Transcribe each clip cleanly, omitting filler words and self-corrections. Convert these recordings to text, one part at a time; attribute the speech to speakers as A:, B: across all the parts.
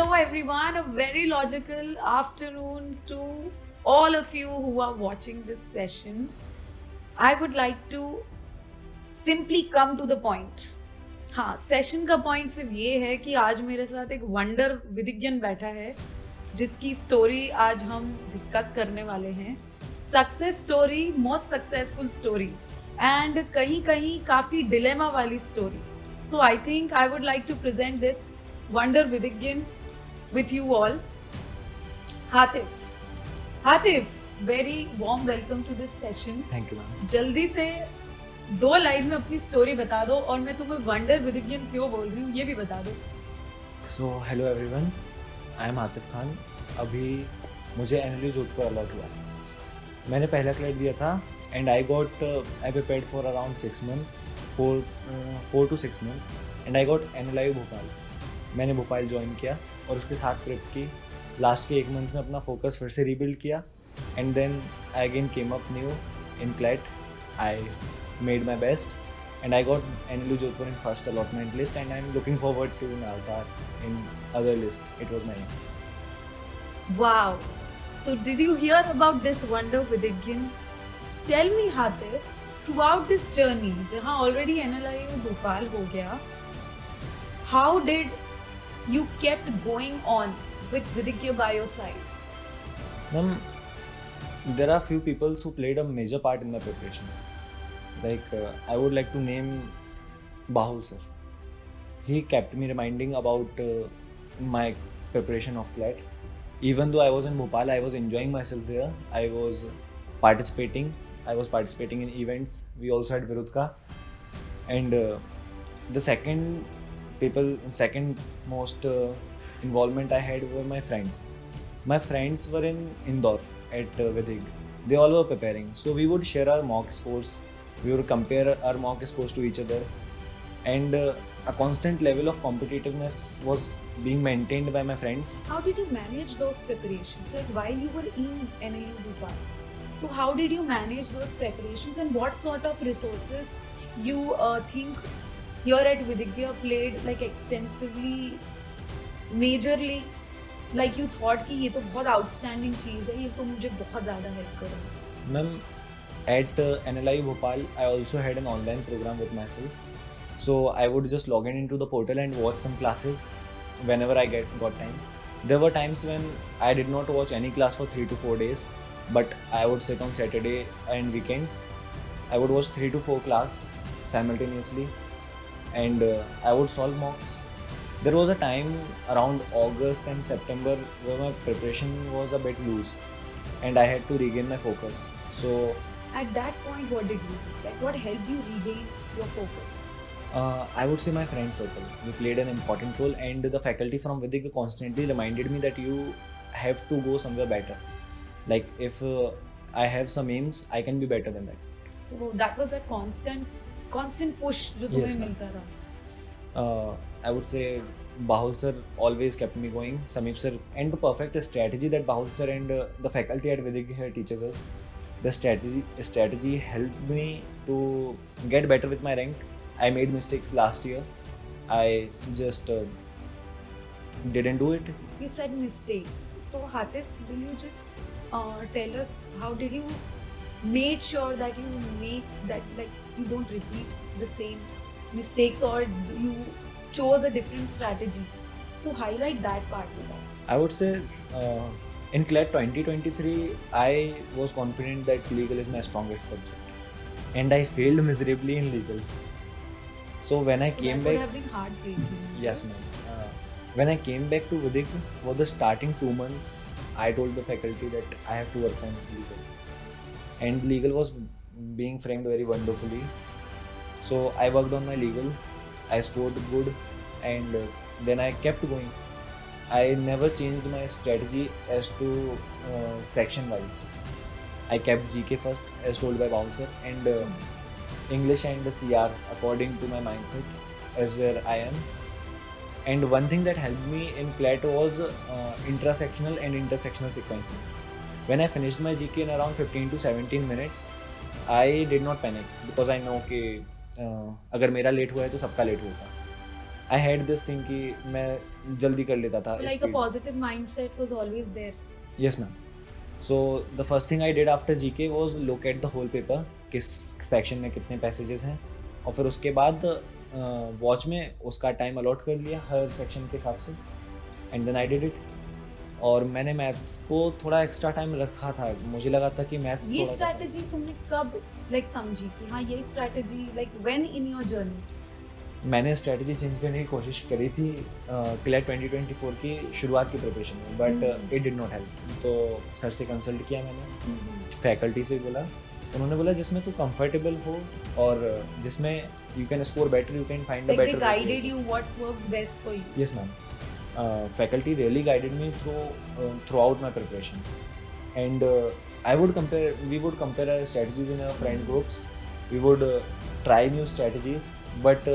A: Hello everyone, a very logical afternoon to all of you who are watching this session. I would like to simply come to the point. हाँ, session का point सिर्फ ये है कि आज मेरे साथ एक वंडर विदिज्ञन बैठा है जिसकी स्टोरी आज हम डिस्कस करने वाले हैं. Success story, most successful story and कहीं कहीं काफी डिलेमा वाली story. So I think I would like to present this wonder विदिज्ञन with you all. Hatif, very warm welcome to this session.
B: Thank you ma'am.
A: जल्दी से 2 line में अपनी story बता दो और मैं तुम्हें वंडर विदिज्ञन क्यों बोल रही हूँ ये भी बता दो.
B: So hello everyone, I am Atif Khan. अभी मुझे एनएलयू जोधपुर अलॉट हुआ है. मैंने पहला क्लैट दिया था and I prepared for around 6 months, 4 to 6 months and I got NLU Bhopal. मैंने भोपाल ज्वाइन किया और उसके साथ प्रेप की. लास्ट के 1 month में अपना फोकस फिर से रीबिल्ड किया and then I again came up new in CLAT. I made my best and I got NLU Jodhpur in first allotment list and I'm looking forward to Nalsar in other list. It was my aim.
A: Wow. So did you hear about this wonder विदिज्ञन? Tell me Hatif, throughout this journey जहाँ already NLIU Bhopal हो गया, how did you kept going on with Vidikya by your side?
B: Ma'am, there are few people who played a major part in the preparation. Like I would like to name Bahul sir. He kept me reminding about my preparation of CLAT. Even though I was in Bhopal, I was enjoying myself there. I was participating in events. We also had Virudka. And the second most involvement I had were my friends. My friends were in Indore at Vidig. They all were preparing. So we would share our mock scores. We would compare our mock scores to each other. And a constant level of competitiveness was being maintained by my friends.
A: How did you manage those preparations? Like while you were in NLU Bhopal, so how did you manage those preparations and what sort of resources you think here at Vidikya played like extensively, majorly, like you thought कि ये तो बहुत outstanding चीज़ है, ये तो मुझे बहुत ज़्यादा help करेगा.
B: Ma'am, at NLI Bhopal, I also had an online program with myself. So I would just log into the portal and watch some classes whenever I got time. There were times when I did not watch any class for 3 to 4 days, but I would sit on Saturday and weekends. I would watch 3 to 4 classes simultaneously and I would solve mocks. There was a time around August and September where my preparation was a bit loose and I had to regain my focus. So
A: at that point, what did you do? Like what helped you regain your focus?
B: I would say my friend circle. We played an important role and the faculty from Vidya constantly reminded me that you have to go somewhere better. Like if I have some aims, I can be better than that.
A: So that was that constant push जो तुम्हें मिलता रहा.
B: I would say Bahul sir always kept me going. Sameep sir, and the perfect strategy that Bahul sir and the faculty at Vidya teaches us. The strategy helped me to get better with my rank. I made mistakes last year. I just didn't do it.
A: You said mistakes. So Hatif, will you just tell us how did you make sure that you make that, like you don't repeat the same mistakes or you chose a different strategy? So highlight that part with us.
B: I would say in CLAT 2023, I was confident that legal is my strongest subject and I failed miserably in legal. So when I came back,
A: would have been heartbreaking.
B: yes ma'am. When I came back to Vidik for the starting 2 months, I told the faculty that I have to work on legal. And legal was being framed very wonderfully. So I worked on my legal, I scored good and then I kept going. I never changed my strategy as to section wise. I kept GK first as told by Bouncer and English and the CR according to my mindset as where I am. And one thing that helped me in CLAT was intrasectional and intersectional sequencing. When I finished my GK in around 15 to 17 minutes, I did not panic because I know कि अगर मेरा late हुआ है तो सबका late होगा. I had this thing कि मैं जल्दी कर लेता था.
A: So like a
B: speed.
A: positive mindset was always there.
B: Yes, ma'am. So the first thing I did after GK was look at the whole paper, किस सेक्शन में कितने पैसेजेस हैं, और फिर उसके बाद वॉच में उसका टाइम अलॉट कर लिया हर सेक्शन के हिसाब से, and then I did it. और मैंने मैथ्स को थोड़ा एक्स्ट्रा टाइम रखा था. मुझे लगा था कि मैथ्स
A: ये स्ट्रैटेजी तुमने कब लाइक समझी कि हाँ ये strategy like when in your journey?
B: मैंने स्ट्रैटेजी चेंज करने की कोशिश करी थी क्लियर 2024 की शुरुआत की प्रिपरेशन में, but it did not help. तो सर से कंसल्ट किया मैंने, फैकल्टी से बोला. उन्होंने बोला जिसमें तू कंफर्टेबल हो और जिसमें you can score better, you can find a
A: Like they
B: better.
A: guided you what works best for you.
B: Yes, ma'am. Faculty really guided me throughout my preparation, and we would compare our strategies in our friend groups. We would try new strategies, but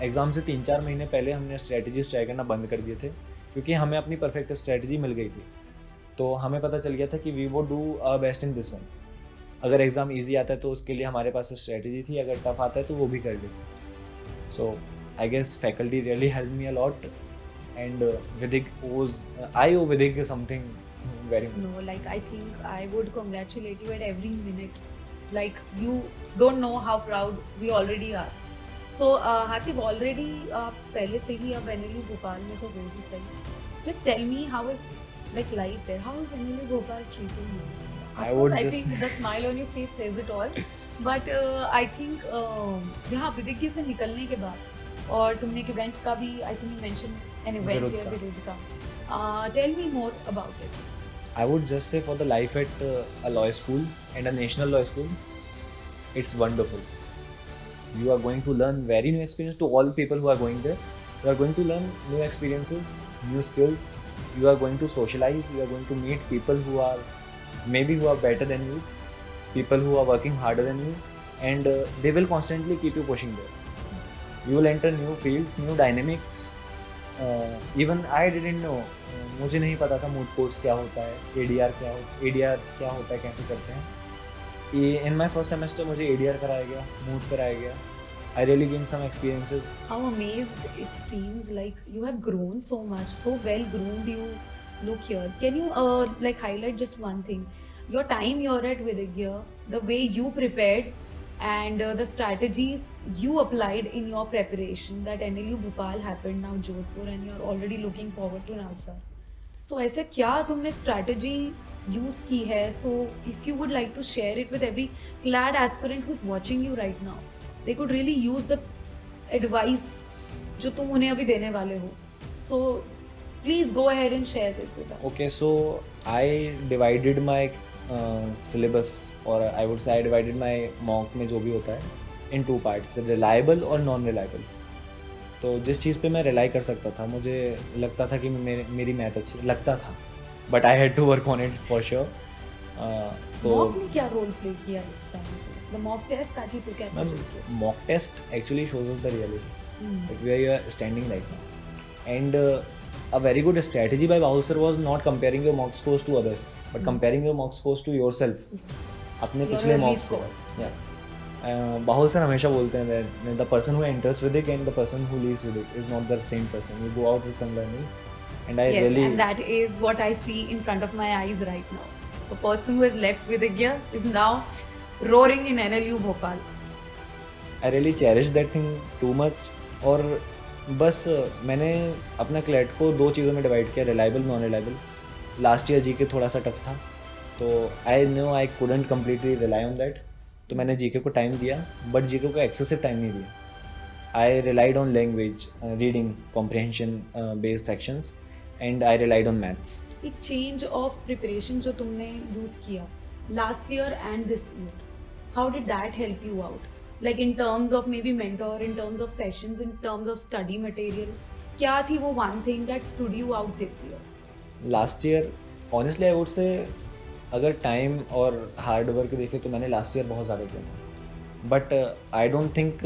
B: exam से 3-4 महीने पहले हमने strategies try करना बंद कर दिए थे, क्योंकि हमें अपनी परफेक्ट स्ट्रेटजी मिल गई थी. तो हमें पता चल गया था कि we would do our best in this one. अगर एग्ज़ाम ईजी आता है तो उसके लिए हमारे पास स्ट्रेटजी थी, अगर टफ आता है तो वो भी कर लेते. So I guess faculty really help me a lot, and Vidig owes I owe Vidig something very much.
A: No, like I think I would congratulate you at every minute. Like you don't know how proud we already are. So Hatif, already पहले से ही अब NLU Bhopal में तो हो ही सही. Just tell me how is like life there? How is NLU Bhopal treating you?
B: I would
A: I
B: just
A: think the smile on your face says it all. But I think यहाँ विदिक से निकलने के बाद और तुमने एक इवेंट का भी I think mention an event here विदिक का. Tell me more about it.
B: I would just say for the life at a law school and a national law school, it's wonderful. You are going to learn very new experience. To all people who are going there, you are going to learn new experiences, new skills. You are going to socialize. You are going to meet people who are better than you, people who are working harder than you, and they will constantly keep you pushing there. You will enter new fields, new dynamics. Even I didn't know. मुझे नहीं पता था mood course क्या होता है, ADR क्या होता है, कैसे करते हैं. इन माई फर्स्ट सेमेस्टर मुझे ADR कराया गया, मूड कराया गया. I really gained some experiences.
A: How amazed it seems, like you have grown so much, so well groomed you look here. Can you like highlight just one thing? Your time here at Vidigya, the way you prepared and the strategies you applied in your preparation, that NLU Bhopal happened, now Jodhpur, and you're already looking forward to Nalsar. So ऐसे क्या तुमने strategy use की है? So if you would like to share it with every CLAD aspirant who's watching you right now, they could really use the advice जो तुम उन्हें अभी देने वाले हो. So please go ahead and share this with us.
B: Okay, so I divided my syllabus, or I would say I divided my mock में जो भी होता है in two parts, reliable और non-reliable. तो जिस चीज़ पे मैं रिलाई कर सकता था, मुझे लगता था कि मेरी मैथ अच्छी लगता था, but I had to work on it for sure. तो
A: मॉक में क्या रोल प्ले किया इस time? The mock test that you took at
B: ma'am, mock test actually shows us the reality, like where you are standing right now. And a very good strategy by Bahul sir was not comparing your mock scores to others, but comparing your mock scores to yourself. अपने पिछले mock scores. Bahul sir हमेशा बोलते हैं that the person who enters Vidig and the person who leaves Vidig is not the same person. You go out with some learnings, and I
A: yes,
B: really
A: and that is what I see in front of my eyes right now. The person who has left Vidigya is now roaring in NLU Bhopal.
B: I really cherish that thing too much. और बस मैंने अपना CLAT को दो चीज़ों में divide किया, reliable, non reliable. Last year GK थोड़ा सा टफ था, तो I know I couldn't completely rely on that. तो मैंने जीके को टाइम दिया, बट जीके को एक्सेसिव टाइम नहीं दिया. आई relied on language, reading comprehension based sections, and I relied on maths.
A: एक चेंज ऑफ प्रिपरेशन जो तुमने यूज किया last year and this year, how did that help you out? Like in terms of maybe mentor, in terms of sessions, in terms of study material, क्या थी वो one thing that stood you out this year?
B: Last year honestly I would say अगर time और hard work देखे तो मैंने last year बहुत ज़्यादा किया था, बट आई डोंट थिंक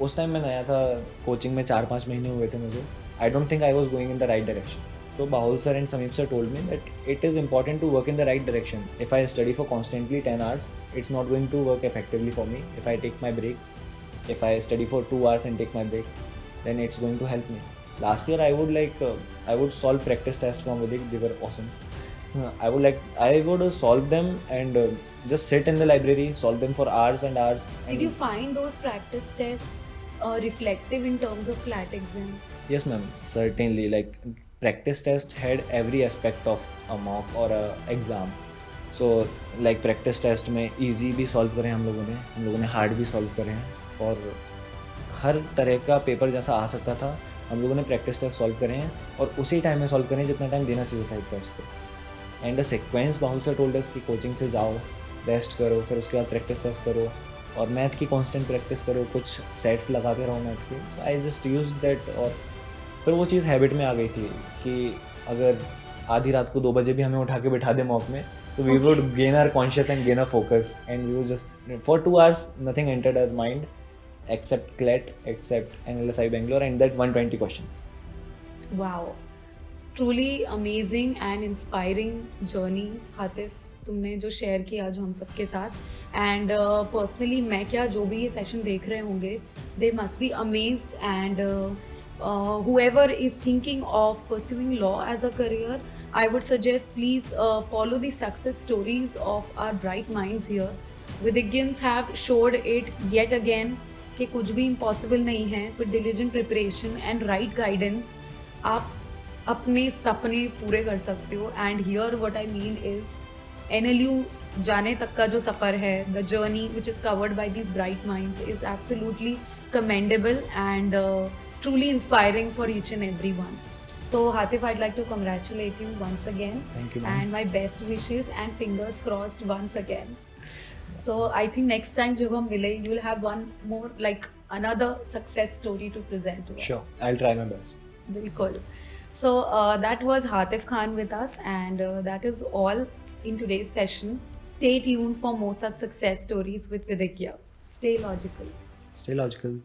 B: उस टाइम मैं नया था, कोचिंग में 4-5 महीने हुए थे मुझे. I don't think I was going in the right direction. So Bahul sir and Sameep sir told me that it is important to work in the right direction. If I study for constantly 10 hours, it's not going to work effectively for me. If I take my breaks, if I study for 2 hours and take my break, then it's going to help me. Last year I would solve practice tests from Vedic. They were awesome. I would solve them and just sit in the library, solve them for hours and hours.
A: Did you find those practice tests reflective in terms of CLAT exam?
B: Yes, ma'am. Certainly. Like practice test had every aspect of a mock or a exam. So like practice test में easy भी solve करे हम लोगों ने hard भी solve करे हैं और हर तरह का पेपर जैसा आ सकता था हम लोगों ने प्रैक्टिस टेस्ट सॉल्व करे हैं और उसी टाइम में सॉल्व करें जितना टाइम देना चाहिए था एक बैच को. एंड द सीक्वेंस बहुत से टोल्ड अस कि कोचिंग से जाओ, रेस्ट करो, फिर उसके बाद प्रैक्टिस टेस्ट करो और मैथ की कांस्टेंट प्रैक्टिस करो, कुछ सेट्स लगाते रहो मैथ के. सो आई जस्ट यूज दैट और फिर वो चीज़ हैबिट में आ गई थी कि अगर आधी रात को 2 बजे भी हमें उठा के बिठा दे मॉक में, so we would gain our conscious and gain our focus, and we would just for 2 hours nothing entered our mind except CLET, except NLSI Bangalore and that 120 questions.
A: Wow, truly amazing and inspiring journey, Hatif, तुमने जो share किया आज हम सबके साथ. And personally मैं क्या, जो भी ये सेशन देख रहे होंगे, they must be amazed. And whoever is thinking of pursuing law as a career, I would suggest please follow the success stories of our bright minds here. Vidigyans have showed it yet again कि कुछ भी impossible नहीं है. With diligent preparation and right guidance, आप अपने सपने पूरे कर सकते हो. And here what I mean is NLU जाने तक का जो सफ़र है, the journey which is covered by these bright minds is absolutely commendable and truly inspiring for each and every one. So Hatif, I'd like to congratulate you once again.
B: Thank you, ma'am.
A: And my best wishes and fingers crossed once again. So I think next time jab hum mile, you will have one more, like another success story to present to us.
B: Sure, I'll try my best.
A: Bilkul. So that was Hatif Khan with us, and that is all in today's session. Stay tuned for more such success stories with Vidikya. Stay logical.
B: Stay logical.